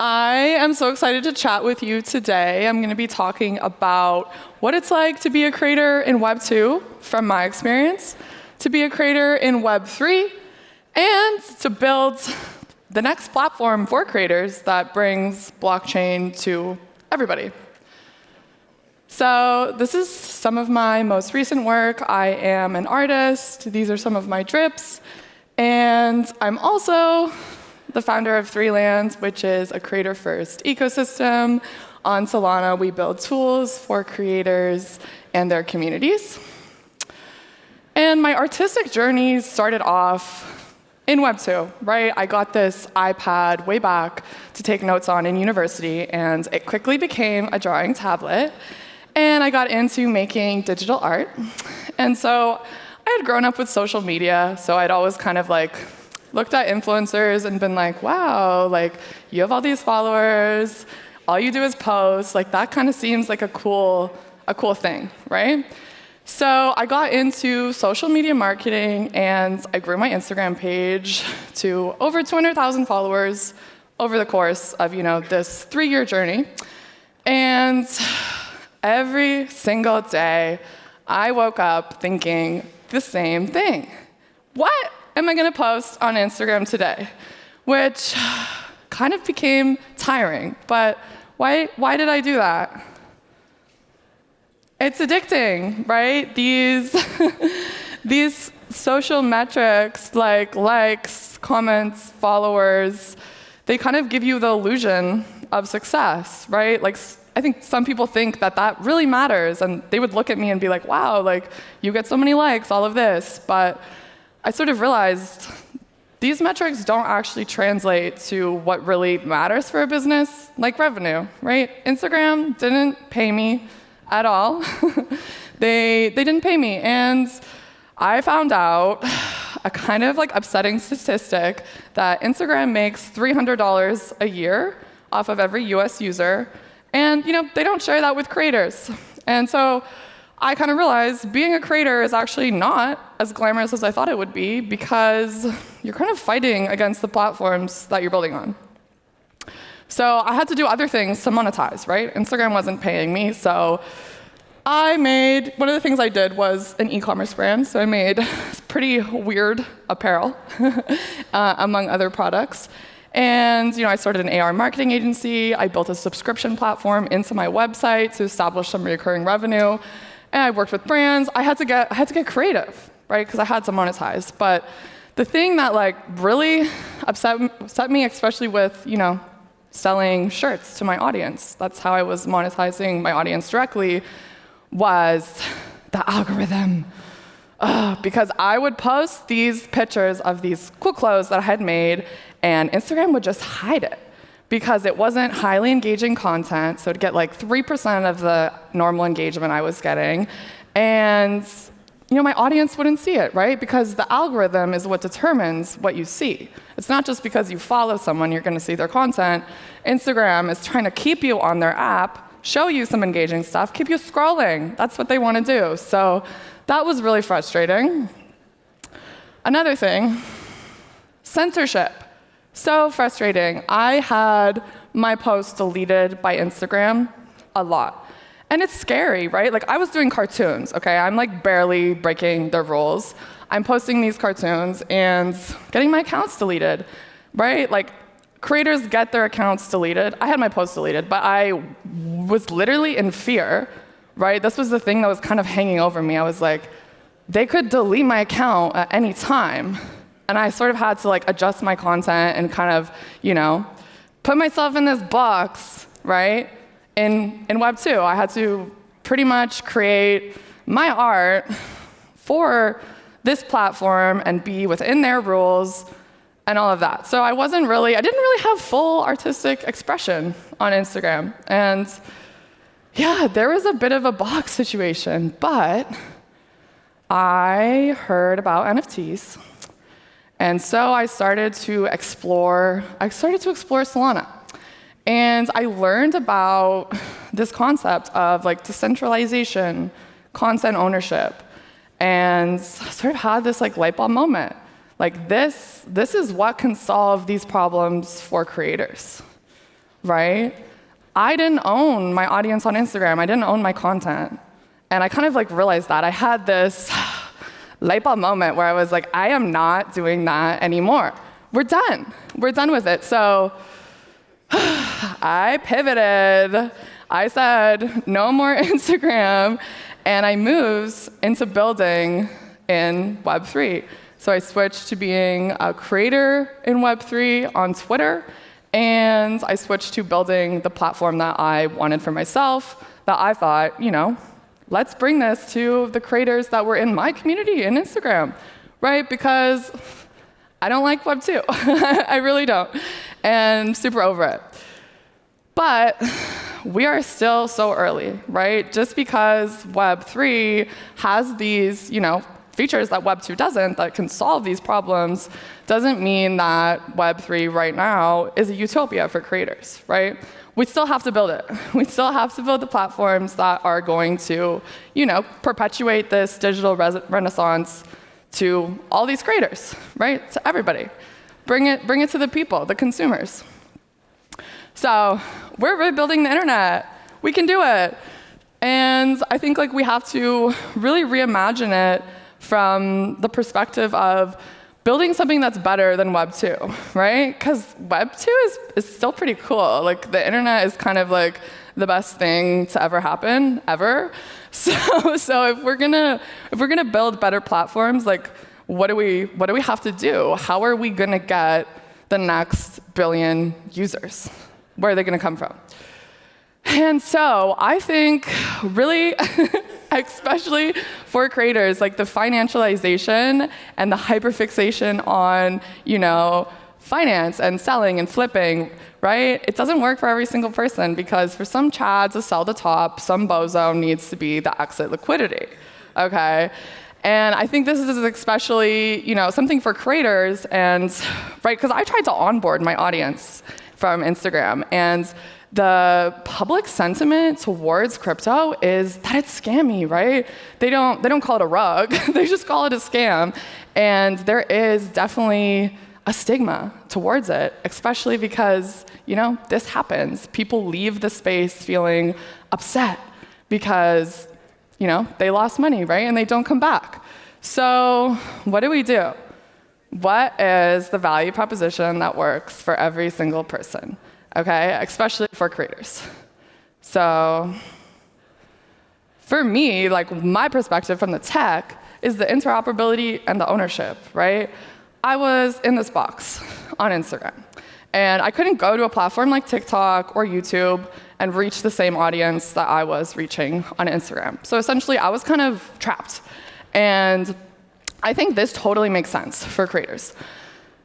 I am so excited to chat with you today. I'm going to be talking about what it's like to be a creator in Web2 from my experience, to be a creator in Web3, and to build the next platform for creators that brings blockchain to everybody. So this is some of my most recent work. I am an artist. These are some of my drips. And I'm also the founder of therein, which is a creator-first ecosystem. On Solana, we build tools for creators and their communities. And my artistic journey started off in Web2, right? I got this iPad way back to take notes on in university, and it quickly became a drawing tablet. And I got into making digital art. And so I had grown up with social media, so I'd always kind of like looked at influencers and been like, wow, like you have all these followers, all you do is post, like that kind of seems like a cool thing, right? So I got into social media marketing and I grew my Instagram page to over 200,000 followers over the course of, this 3-year journey. And every single day, I woke up thinking the same thing. What am I going to post on Instagram today? Which kind of became tiring, but why did I do that? It's addicting, right? These social metrics like likes, comments, followers, they kind of give you the illusion of success, right? Like, I think some people think that really matters, and they would look at me and be like, wow, like, you get so many likes, all of this. But I sort of realized these metrics don't actually translate to what really matters for a business, like revenue, right? Instagram didn't pay me at all. They didn't pay me. And I found out a kind of like upsetting statistic that Instagram makes $300 a year off of every US user. And they don't share that with creators. And so I kind of realized being a creator is actually not as glamorous as I thought it would be, because you're kind of fighting against the platforms that you're building on. So I had to do other things to monetize, right? Instagram wasn't paying me, so one of the things I did was an e-commerce brand. So I made pretty weird apparel, among other products. And I started an AR marketing agency. I built a subscription platform into my website to establish some recurring revenue. And I worked with brands. I had to get creative, right? Because I had to monetize. But the thing that really upset me, especially with selling shirts to my audience, that's how I was monetizing my audience directly, was the algorithm. Because I would post these pictures of these cool clothes that I had made, and Instagram would just hide it because it wasn't highly engaging content, so it'd get like 3% of the normal engagement I was getting. And my audience wouldn't see it, right? Because the algorithm is what determines what you see. It's not just because you follow someone, you're going to see their content. Instagram is trying to keep you on their app, show you some engaging stuff, keep you scrolling. That's what they want to do. So that was really frustrating. Another thing, censorship. So frustrating. I had my posts deleted by Instagram a lot. And it's scary, right? Like, I was doing cartoons, okay? I'm like barely breaking their rules. I'm posting these cartoons and getting my accounts deleted, right? Like, creators get their accounts deleted. I had my posts deleted, but I was literally in fear, right? This was the thing that was kind of hanging over me. I was like, they could delete my account at any time. And I sort of had to adjust my content and kind of, put myself in this box, right? In Web2, I had to pretty much create my art for this platform and be within their rules and all of that. So I didn't really have full artistic expression on Instagram. And yeah, there was a bit of a box situation, but I heard about NFTs. And so I started to explore Solana. And I learned about this concept of decentralization, content ownership, and sort of had this light bulb moment. This is what can solve these problems for creators. right? I didn't own my audience on Instagram. I didn't own my content. And I kind of like realized that. I had this light bulb moment where I was like, I am not doing that anymore. We're done. We're done with it. So I pivoted. I said, no more Instagram. And I moved into building in Web3. So I switched to being a creator in Web3 on Twitter. And I switched to building the platform that I wanted for myself, that I thought, let's bring this to the creators that were in my community in Instagram, right? Because I don't like Web2. I really don't. And super over it. But we are still so early, right? Just because Web3 has these, features that Web2 doesn't, that can solve these problems, doesn't mean that Web3 right now is a utopia for creators, right? We still have to build it. We still have to build the platforms that are going to, perpetuate this digital renaissance to all these creators, right? To everybody. Bring it to the people, the consumers. So we're rebuilding the internet. We can do it. And I think we have to really reimagine it from the perspective of building something that's better than Web 2, right? Because Web 2 is still pretty cool. The internet is kind of the best thing to ever happen, ever. So if we're gonna build better platforms, what do we have to do? How are we gonna get the next billion users? Where are they gonna come from? And so I think really, especially for creators, the financialization and the hyperfixation on, finance and selling and flipping, right? It doesn't work for every single person because for some Chad to sell the top, some bozo needs to be the exit liquidity, okay? And I think this is especially, something for creators and, right, because I tried to onboard my audience from Instagram, and the public sentiment towards crypto is that it's scammy, right? They don't call it a rug, they just call it a scam. And there is definitely a stigma towards it, especially because, this happens. People leave the space feeling upset because, they lost money, right? And they don't come back. So what do we do? What is the value proposition that works for every single person? Okay, especially for creators. So for me, my perspective from the tech is the interoperability and the ownership, right? I was in this box on Instagram, and I couldn't go to a platform like TikTok or YouTube and reach the same audience that I was reaching on Instagram. So essentially, I was kind of trapped. And I think this totally makes sense for creators.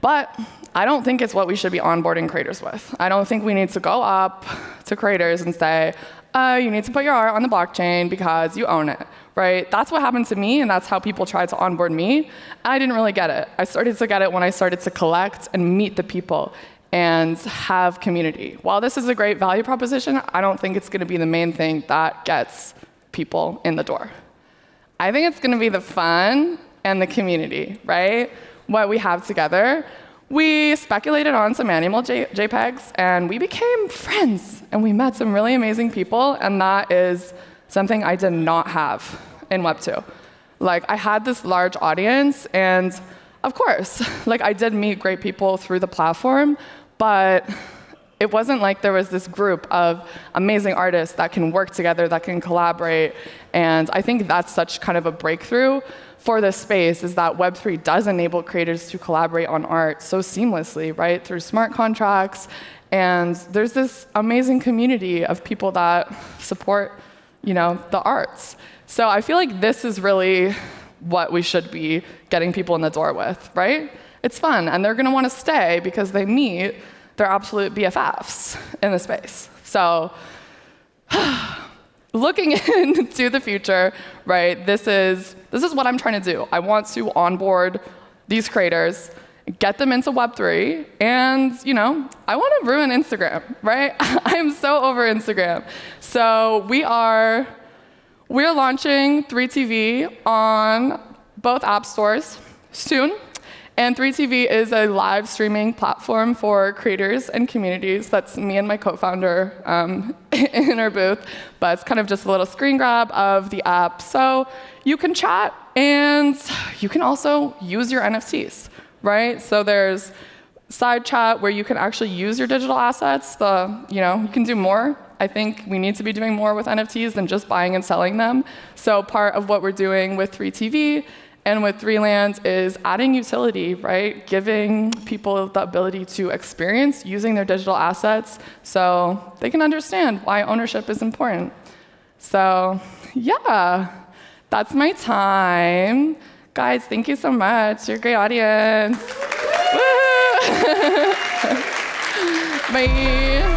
But I don't think it's what we should be onboarding creators with. I don't think we need to go up to creators and say, you need to put your art on the blockchain because you own it, right? That's what happened to me, and that's how people tried to onboard me. I didn't really get it. I started to get it when I started to collect and meet the people and have community. While this is a great value proposition, I don't think it's gonna be the main thing that gets people in the door. I think it's gonna be the fun and the community, right? What we have together. We speculated on some animal JPEGs, and we became friends, and we met some really amazing people, and that is something I did not have in Web 2. I had this large audience, and of course, I did meet great people through the platform, but it wasn't like there was this group of amazing artists that can work together, that can collaborate, and I think that's such kind of a breakthrough for this space, is that Web3 does enable creators to collaborate on art so seamlessly, right, through smart contracts, and there's this amazing community of people that support, the arts. So I feel like this is really what we should be getting people in the door with, right? It's fun, and they're gonna wanna stay because they meet their absolute BFFs in the space. So looking into the future, right, this is what I'm trying to do. I want to onboard these creators, get them into Web3, and I want to ruin Instagram, right? I'm so over Instagram. So we're launching 3TV on both app stores soon, And 3TV is a live streaming platform for creators and communities. That's me and my co-founder in our booth, but it's kind of just a little screen grab of the app. So you can chat, and you can also use your NFTs, right? So there's side chat where you can actually use your digital assets. You can do more. I think we need to be doing more with NFTs than just buying and selling them. So part of what we're doing with 3TV and with 3Lands is adding utility, right? Giving people the ability to experience using their digital assets so they can understand why ownership is important. So yeah, that's my time. Guys, thank you so much. You're a great audience. Bye.